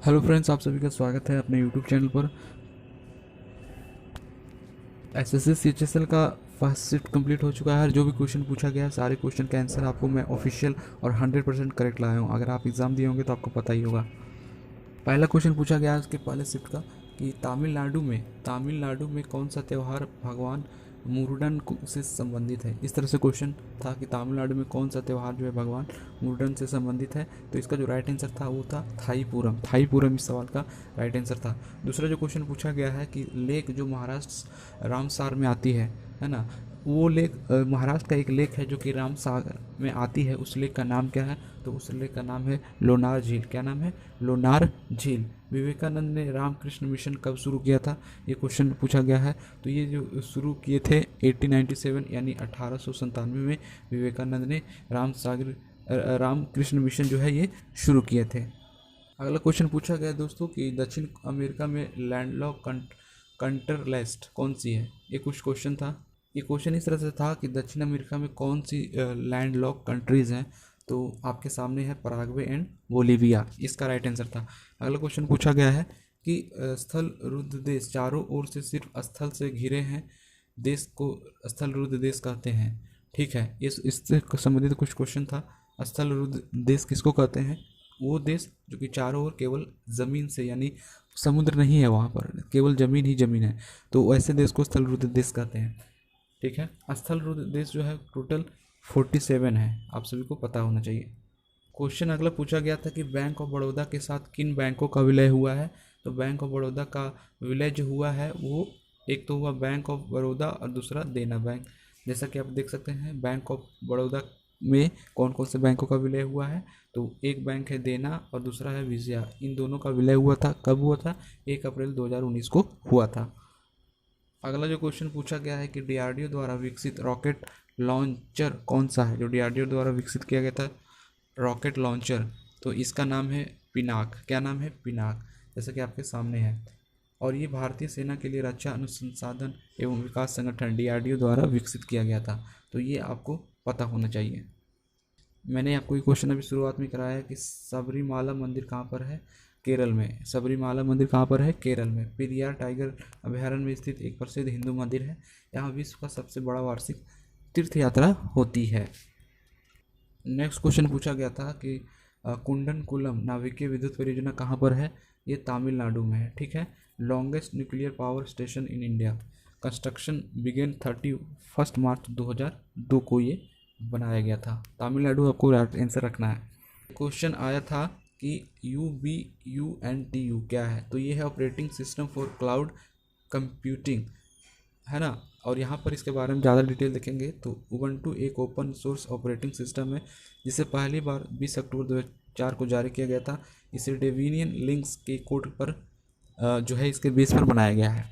Hello friends, आप सभी का स्वागत है अपने यूट्यूब चैनल पर। एसएससी सीएचएसएल का फर्स्ट शिफ्ट कंप्लीट हो चुका है। जो भी क्वेश्चन पूछा गया है सारे क्वेश्चन का आंसर आपको मैं ऑफिशियल और 100% करेक्ट लाया हूँ। अगर आप एग्ज़ाम दिए होंगे तो आपको पता ही होगा। पहला क्वेश्चन पूछा गया है उसके पहले शिफ्ट का कि तमिलनाडु में कौन सा त्यौहार भगवान मुरुडन से संबंधित है। इस तरह से क्वेश्चन था कि तमिलनाडु में कौन सा त्यौहार जो है भगवान मुरुडन से संबंधित है। तो इसका जो राइट आंसर था वो था थाईपुरम इस सवाल का राइट आंसर था। दूसरा जो क्वेश्चन पूछा गया है कि लेक जो महाराष्ट्र रामसार में आती है ना, वो लेक महाराष्ट्र का एक लेक है जो कि रामसागर में आती है। उस लेक का नाम क्या है? तो उस लेक का नाम है लोनार झील। क्या नाम है? लोनार झील। विवेकानंद ने रामकृष्ण मिशन कब शुरू किया था? ये क्वेश्चन पूछा गया है। तो ये जो शुरू किए थे 1897 यानी 1897 में विवेकानंद ने रामकृष्ण मिशन जो है ये शुरू किए थे। अगला क्वेश्चन पूछा गया दोस्तों कि दक्षिण अमेरिका में लैंडलॉक कंट्रीज कौन सी है। ये कुछ क्वेश्चन था। ये क्वेश्चन इस तरह से था कि दक्षिण अमेरिका में कौन सी लैंडलॉक कंट्रीज हैं। तो आपके सामने है पराग्वे एंड बोलीविया, इसका राइट आंसर था। अगला क्वेश्चन पूछा गया है कि स्थल रुद्ध देश चारों ओर से सिर्फ स्थल से घिरे हैं देश को स्थल रुद्ध देश कहते हैं। ठीक है, इससे संबंधित कुछ क्वेश्चन था। स्थल रुद्ध देश किसको कहते हैं? वो देश जो कि चारों ओर केवल ज़मीन से, यानी समुद्र नहीं है वहाँ पर, केवल ज़मीन ही ज़मीन है, तो ऐसे देश को स्थल रुद्ध देश कहते हैं। ठीक है, स्थल रुद्ध देश जो है टोटल 47 है, आप सभी को पता होना चाहिए। क्वेश्चन अगला पूछा गया था कि बैंक ऑफ बड़ौदा के साथ किन बैंकों का विलय हुआ है। तो बैंक ऑफ बड़ौदा का विलय जो हुआ है वो एक तो हुआ बैंक ऑफ बड़ौदा और दूसरा देना बैंक। जैसा कि आप देख सकते हैं बैंक ऑफ बड़ौदा में कौन कौन से बैंकों का विलय हुआ है। तो एक बैंक है देना और दूसरा है विजया। इन दोनों का विलय हुआ था, कब हुआ था? 1 अप्रैल 2019 को हुआ था। अगला जो क्वेश्चन पूछा गया है कि डीआरडीओ द्वारा विकसित रॉकेट लॉन्चर कौन सा है। जो डीआरडीओ द्वारा विकसित किया गया था रॉकेट लॉन्चर, तो इसका नाम है पिनाक। क्या नाम है? पिनाक, जैसा कि आपके सामने है। और ये भारतीय सेना के लिए रक्षा अनुसंधान एवं विकास संगठन डीआरडीओ द्वारा विकसित किया गया था। तो ये आपको पता होना चाहिए। मैंने आपको ये क्वेश्चन अभी शुरुआत में कराया कि सबरीमाला मंदिर कहाँ पर है? केरल में। सबरीमाला मंदिर कहाँ पर है? केरल में। पेरियार टाइगर अभयारण्य में स्थित एक प्रसिद्ध हिंदू मंदिर है। यहाँ विश्व का सबसे बड़ा वार्षिक तीर्थ यात्रा होती है। नेक्स्ट क्वेश्चन पूछा गया था कि कुंडनकुलम नाभिकीय विद्युत परियोजना कहाँ पर है? ये तमिलनाडु में है। ठीक है, longest nuclear power station in India. Construction began 31 March 2002 को ये बनाया गया था। तमिलनाडु आपको आंसर रखना है। क्वेश्चन आया था कि UBUNTU क्या है। तो ये है operating system for cloud computing, है ना। और यहाँ पर इसके बारे में ज़्यादा डिटेल देखेंगे तो उबंटू एक ओपन सोर्स ऑपरेटिंग सिस्टम है जिसे पहली बार 20 अक्टूबर 2004 को जारी किया गया था। इसे डेविनियन लिंक्स के कोड पर जो है इसके बेस पर बनाया गया है।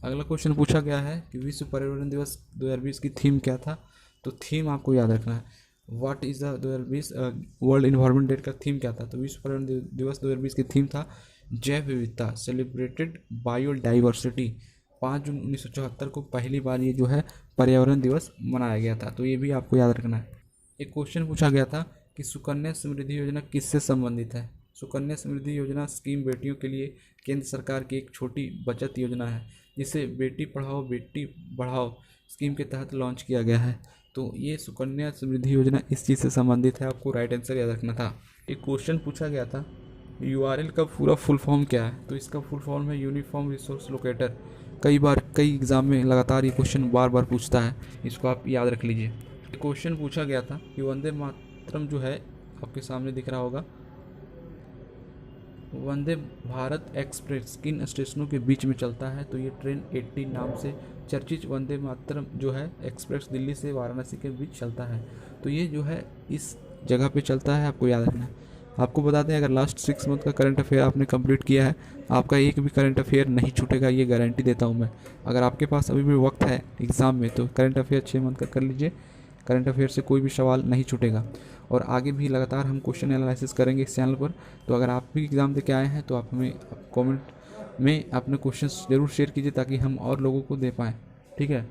अगला क्वेश्चन पूछा गया है कि विश्व पर्यावरण दिवस 2020 की थीम क्या था। तो थीम आपको याद रखना है। What is the 2020 world environment day का थीम क्या था। तो विश्व पर्यावरण दिवस 2020 की थीम था जैव विविधता, सेलिब्रेटेड बायोडाइवर्सिटी। 5 जून 1974 को पहली बार ये जो है पर्यावरण दिवस मनाया गया था। तो ये भी आपको याद रखना है। एक क्वेश्चन पूछा गया था कि सुकन्या समृद्धि योजना किससे संबंधित है। सुकन्या समृद्धि योजना स्कीम बेटियों के लिए केंद्र सरकार की एक छोटी बचत योजना है जिसे बेटी पढ़ाओ बेटी बढ़ाओ स्कीम के तहत लॉन्च किया गया है। तो ये सुकन्या समृद्धि योजना इस चीज़ से संबंधित है, आपको राइट आंसर याद रखना था। एक क्वेश्चन पूछा गया था URL का पूरा फुल फॉर्म क्या है। तो इसका फुल फॉर्म है यूनिफॉर्म रिसोर्स लोकेटर। कई एग्ज़ाम में लगातार ये क्वेश्चन बार बार पूछता है, इसको आप याद रख लीजिए। क्वेश्चन पूछा गया था कि वंदे मातरम जो है आपके सामने दिख रहा होगा, वंदे भारत एक्सप्रेस किन स्टेशनों के बीच में चलता है। तो ये ट्रेन 80 नाम से चर्चित वंदे मातरम जो है एक्सप्रेस दिल्ली से वाराणसी के बीच चलता है। तो ये जो है इस जगह पे चलता है, आपको याद रखना है। आपको बता दें अगर लास्ट 6 मंथ का करंट अफेयर आपने कंप्लीट किया है, आपका एक भी करंट अफेयर नहीं छूटेगा, ये गारंटी देता हूँ मैं। अगर आपके पास अभी भी वक्त है एग्ज़ाम में तो करंट अफेयर 6 मंथ का कर लीजिए, करंट अफेयर से कोई भी सवाल नहीं छूटेगा। और आगे भी लगातार हम क्वेश्चन एनालिसिस करेंगे इस चैनल पर। तो अगर आप भी एग्ज़ाम दे के आए हैं तो आप हमें कमेंट में अपने क्वेश्चन ज़रूर शेयर कीजिए ताकि हम और लोगों को दे पाएँ। ठीक है।